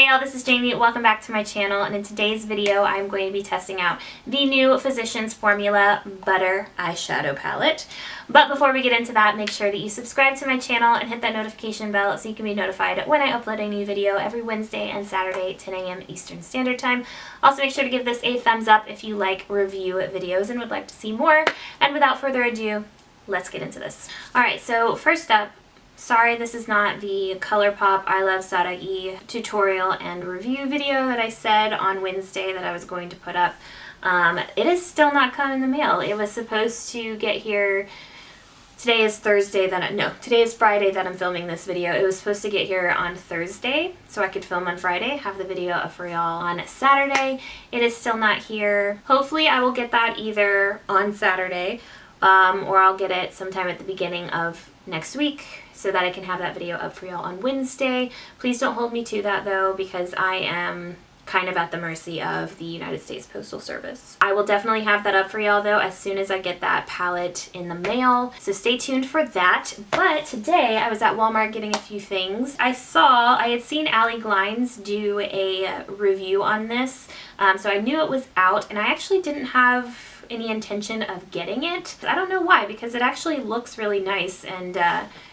Hey y'all, this is Jamie. Welcome back to my channel, and in today's video I'm going to be testing out the new Physicians Formula Butter Eyeshadow Palette. But before we get into that, make sure that you subscribe to my channel and hit that notification bell so you can be notified when I upload a new video every Wednesday and Saturday, 10 a.m. Eastern Standard Time. Also, make sure to give this a thumbs up if you like review videos and would like to see more. And without further ado, let's get into this. Alright, so first up, sorry this is not the ColourPop I Love Sadagi tutorial and review video that I said on Wednesday that I was going to put up. It is still not come in the mail. It was supposed to get here. Today is Thursday today is Friday that I'm filming this video. It was supposed to get here on Thursday so I could film on Friday, have the video up for y'all on Saturday. It is still not here. Hopefully I will get that either on Saturday or I'll get it sometime at the beginning of next week so that I can have that video up for y'all on Wednesday. Please don't hold me to that though, because I am kind of at the mercy of the United States Postal Service. I will definitely have that up for y'all though as soon as I get that palette in the mail, so stay tuned for that. But today I was at Walmart getting a few things. I had seen Allie Glines do a review on this, so I knew it was out, and I actually didn't have any intention of getting it. I don't know why, because it actually looks really nice and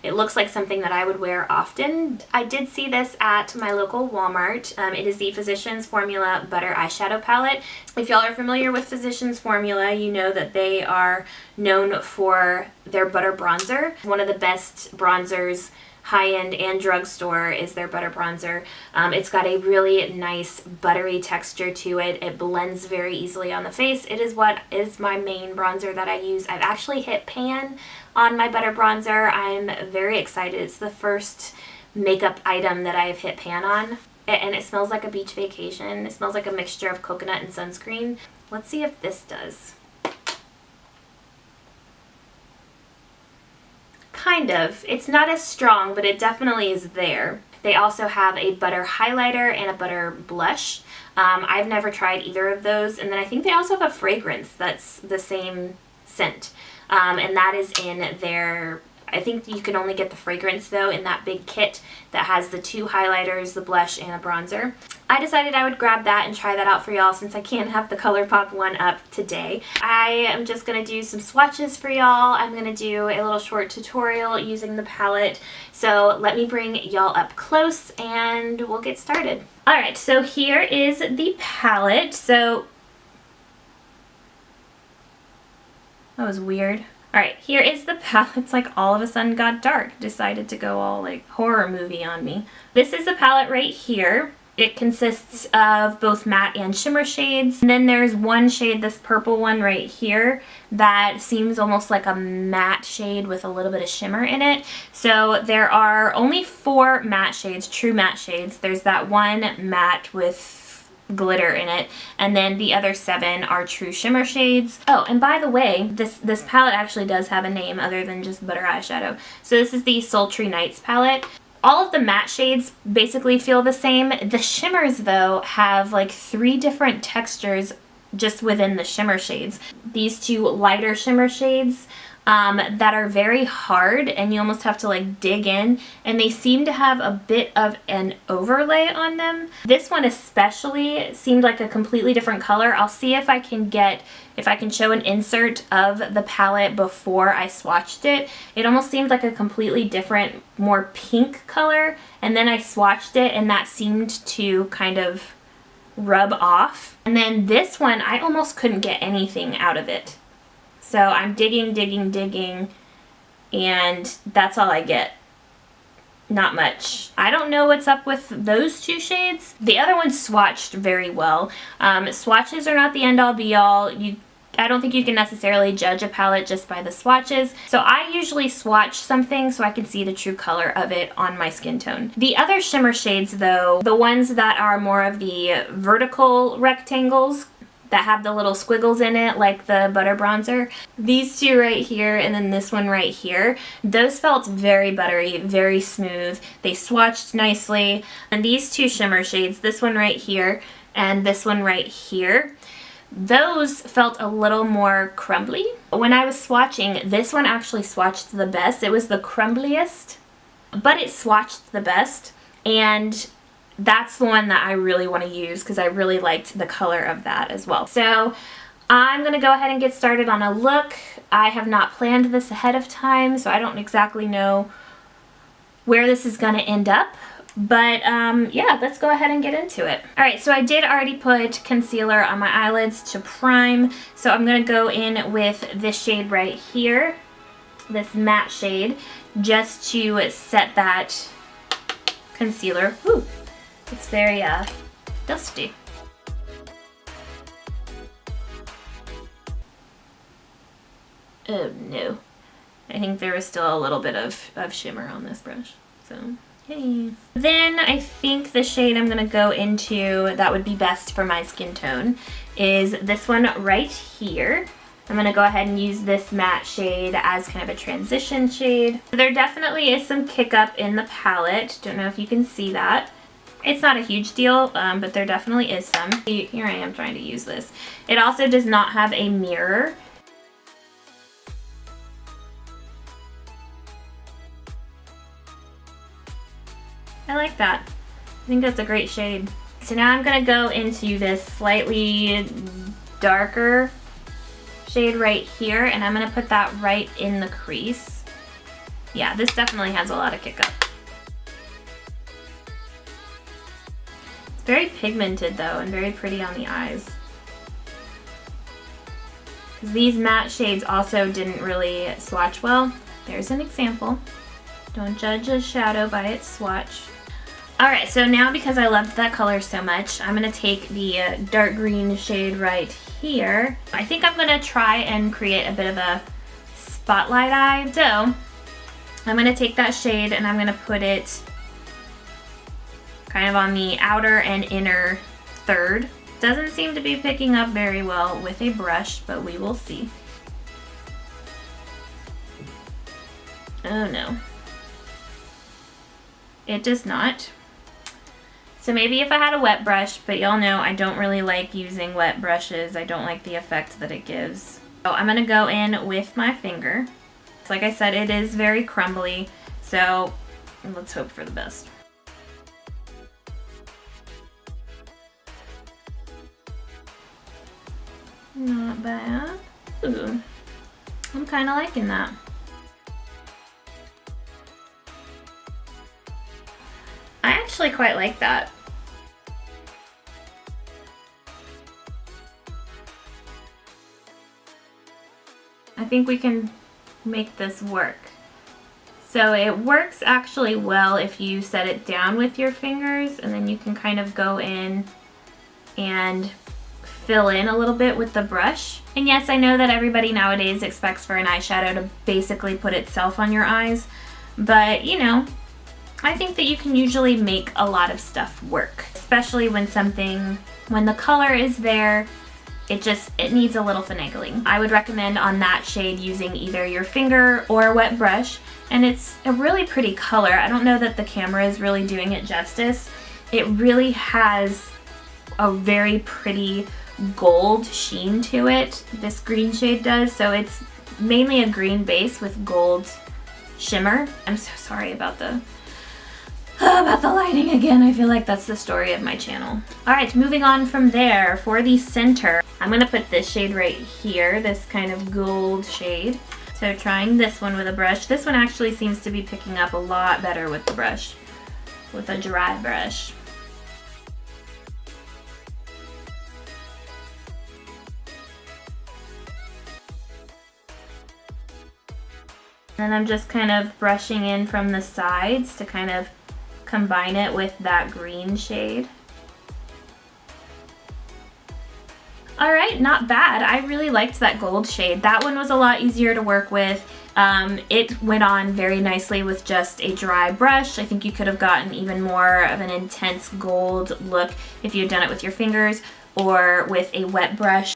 it looks like something that I would wear often. I did see this at my local Walmart. It is the Physicians Formula Butter Eyeshadow Palette. If y'all are familiar with Physicians Formula, you know that they are known for their butter bronzer. One of the best bronzers, high-end and drugstore, is their butter bronzer. It's got a really nice buttery texture to it. It blends very easily on the face. It is what is my main bronzer that I use. I've actually hit pan on my butter bronzer. I'm very excited. It's the first makeup item that I've hit pan on. And it smells like a beach vacation. It smells like a mixture of coconut and sunscreen. Let's see if this does. Kind of. It's not as strong, but it definitely is there. They also have a butter highlighter and a butter blush. I've never tried either of those. And then I think they also have a fragrance that's the same scent. And that is in their, I think you can only get the fragrance though in that big kit that has the two highlighters, the blush, and a bronzer. I decided I would grab that and try that out for y'all since I can't have the ColourPop one up today. I am just going to do some swatches for y'all. I'm going to do a little short tutorial using the palette. So let me bring y'all up close and we'll get started. Alright, so here is the palette. So that was weird. Alright, here is the palette. It's like all of a sudden got dark. Decided to go all like horror movie on me. This is the palette right here. It consists of both matte and shimmer shades. And then there's one shade, this purple one right here, that seems almost like a matte shade with a little bit of shimmer in it. So there are only 4 matte shades, true matte shades. There's that one matte with glitter in it, and then the other 7 are true shimmer shades. Oh, and by the way, this palette actually does have a name other than just butter eyeshadow. So this is the Sultry Nights palette. All of the matte shades basically feel the same. The shimmers though have like 3 different textures just within the shimmer shades. These 2 lighter shimmer shades that are very hard and you almost have to like dig in, and they seem to have a bit of an overlay on them. This one especially seemed like a completely different color. I'll see if I can show an insert of the palette before I swatched it. It almost seemed like a completely different, more pink color, and then I swatched it and that seemed to kind of rub off. And then this one, I almost couldn't get anything out of it. So I'm digging, and that's all I get. Not much. I don't know what's up with those 2 shades. The other ones swatched very well. Swatches are not the end-all be-all. I don't think you can necessarily judge a palette just by the swatches. So I usually swatch something so I can see the true color of it on my skin tone. The other shimmer shades though, the ones that are more of the vertical rectangles, that have the little squiggles in it like the butter bronzer. These 2 right here and then this one right here, those felt very buttery, very smooth. They swatched nicely. And these 2 shimmer shades, this one right here and this one right here, those felt a little more crumbly. When I was swatching, this one actually swatched the best. It was the crumbliest, but it swatched the best. And that's the one that I really want to use because I really liked the color of that as well. So I'm going to go ahead and get started on a look. I have not planned this ahead of time, so I don't exactly know where this is going to end up. But yeah, let's go ahead and get into it. Alright, so I did already put concealer on my eyelids to prime. So I'm going to go in with this shade right here, this matte shade, just to set that concealer. Ooh, it's very dusty. Oh no. I think there was still a little bit of shimmer on this brush. So, yay. Then I think the shade I'm going to go into that would be best for my skin tone is this one right here. I'm going to go ahead and use this matte shade as kind of a transition shade. There definitely is some kick up in the palette. Don't know if you can see that. It's not a huge deal, but there definitely is some. Here I am trying to use this. It also does not have a mirror. I like that. I think that's a great shade. So now I'm going to go into this slightly darker shade right here, and I'm going to put that right in the crease. Yeah, this definitely has a lot of kick up. It's very pigmented though, and very pretty on the eyes. Because these matte shades also didn't really swatch well. There's an example. Don't judge a shadow by its swatch. Alright, so now because I loved that color so much, I'm going to take the dark green shade right here. I think I'm going to try and create a bit of a spotlight eye. So I'm going to take that shade and I'm going to put it kind of on the outer and inner third. Doesn't seem to be picking up very well with a brush, but we will see. Oh no. It does not. So maybe if I had a wet brush, but y'all know I don't really like using wet brushes. I don't like the effect that it gives. So I'm going to go in with my finger. So like I said, it is very crumbly, so let's hope for the best. Not bad. Ooh, I'm kind of liking that. I actually quite like that. I think we can make this work. So it works actually well if you set it down with your fingers, and then you can kind of go in and fill in a little bit with the brush. And yes, I know that everybody nowadays expects for an eyeshadow to basically put itself on your eyes, but you know, I think that you can usually make a lot of stuff work, especially when the color is there, it needs a little finagling. I would recommend on that shade using either your finger or a wet brush, and it's a really pretty color. I don't know that the camera is really doing it justice. It really has a very pretty gold sheen to it, this green shade does, so it's mainly a green base with gold shimmer. I'm so sorry about the lighting again. I feel like that's the story of my channel. Alright, moving on from there, for the center, I'm going to put this shade right here, this kind of gold shade. So trying this one with a brush. This one actually seems to be picking up a lot better with the brush, with a dry brush. And I'm just kind of brushing in from the sides to kind of combine it with that green shade. Alright, not bad. I really liked that gold shade. That one was a lot easier to work with. It went on very nicely with just a dry brush. I think you could have gotten even more of an intense gold look if you had done it with your fingers or with a wet brush.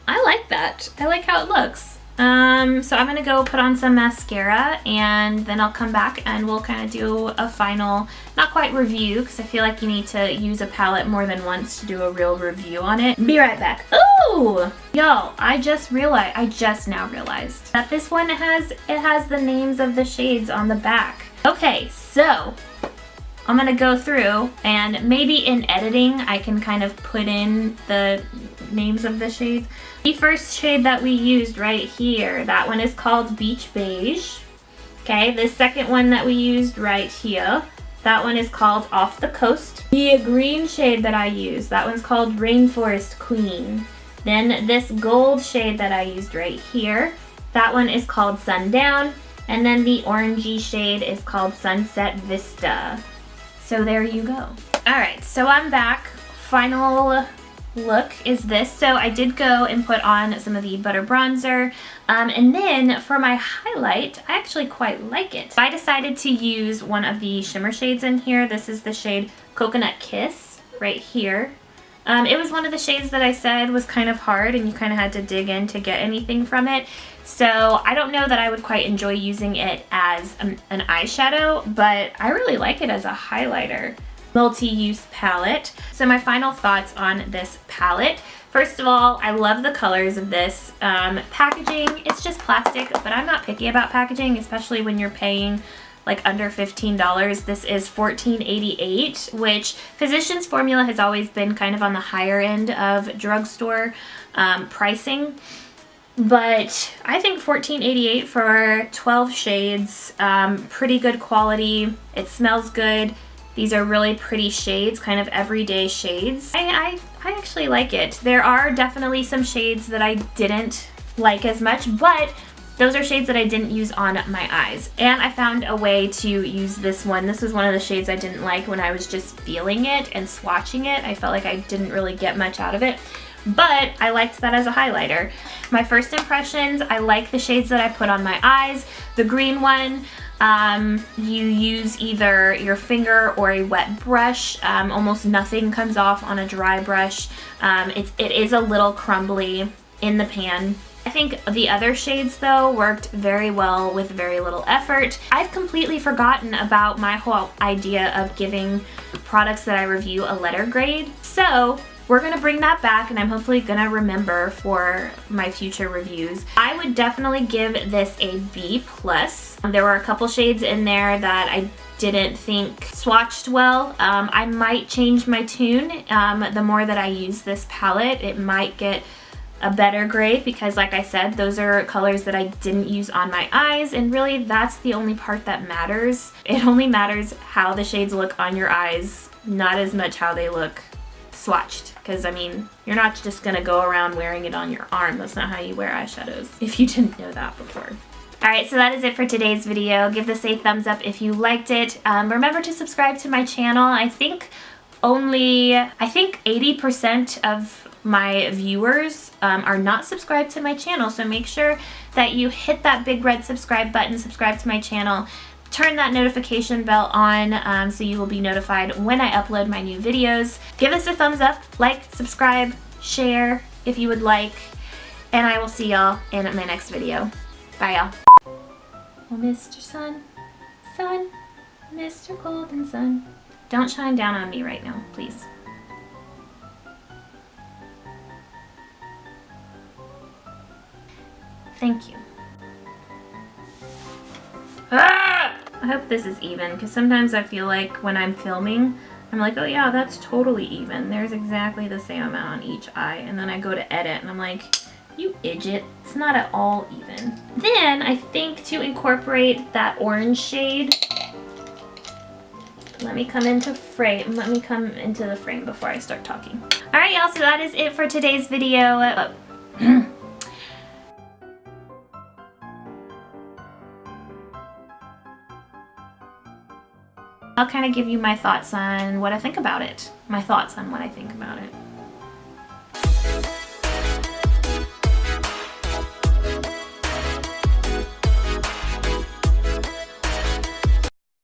I like that. I like how it looks. So I'm gonna go put on some mascara, and then I'll come back and we'll kind of do a final, not quite review because I feel like you need to use a palette more than once to do a real review on it. Be right back. Ooh! Y'all, I just now realized that this one has the names of the shades on the back. Okay, so I'm gonna go through and maybe in editing I can kind of put in the names of the shades. The first shade that we used right here, that one is called Beige. Okay, the second one that we used right here, that one is called Off the Coast. The green shade that I used, that one's called Rainforest Queen. Then this gold shade that I used right here, that one is called Sundown. And then the orangey shade is called Sunset Vista. So there you go. Alright, so I'm back. Final look is this. So I did go and put on some of the butter bronzer. And then for my highlight, I actually quite like it. I decided to use one of the shimmer shades in here. This is the shade Coconut Kiss right here. It was one of the shades that I said was kind of hard and you kind of had to dig in to get anything from it. So I don't know that I would quite enjoy using it as an eyeshadow, but I really like it as a highlighter. Multi-use palette. So my final thoughts on this palette. First of all, I love the colors of this. Packaging, it's just plastic, but I'm not picky about packaging, especially when you're paying like under $15. This is $14.88, which Physicians Formula has always been kind of on the higher end of drugstore pricing. But I think $14.88 for 12 shades, pretty good quality. It smells good. These are really pretty shades, kind of everyday shades. I actually like it. There are definitely some shades that I didn't like as much, but those are shades that I didn't use on my eyes. And I found a way to use this one. This was one of the shades I didn't like when I was just feeling it and swatching it. I felt like I didn't really get much out of it. But I liked that as a highlighter. My first impressions, I like the shades that I put on my eyes. The green one, you use either your finger or a wet brush. Almost nothing comes off on a dry brush. It is a little crumbly in the pan. I think the other shades though worked very well with very little effort. I've completely forgotten about my whole idea of giving products that I review a letter grade. So we're gonna bring that back and I'm hopefully gonna remember for my future reviews. I would definitely give this a B+. There were a couple shades in there that I didn't think swatched well. I might change my tune. The more that I use this palette, it might get a better grade because like I said, those are colors that I didn't use on my eyes, and really that's the only part that matters. It only matters how the shades look on your eyes, not as much how they look swatched, because I mean, you're not just gonna go around wearing it on your arm. That's not how you wear eyeshadows, if you didn't know that before. Alright, so that is it for today's video. Give this a thumbs up if you liked it. Remember to subscribe to my channel. I think 80% of my viewers are not subscribed to my channel, so make sure that you hit that big red subscribe button, subscribe to my channel, turn that notification bell on so you will be notified when I upload my new videos. Give us a thumbs up, like, subscribe, share if you would like, and I will see y'all in my next video. Bye y'all. Well, Mr. Sun, Mr. Golden Sun, don't shine down on me right now, please. Thank you. Ah! I hope this is even, because sometimes I feel like when I'm filming, I'm like, oh yeah, that's totally even. There's exactly the same amount on each eye. And then I go to edit and I'm like, you idiot, it's not at all even. Then I think to incorporate that orange shade, let me come into the frame before I start talking. Alright y'all, so that is it for today's video. I'll kind of give you my thoughts on what I think about it. My thoughts on what I think about it.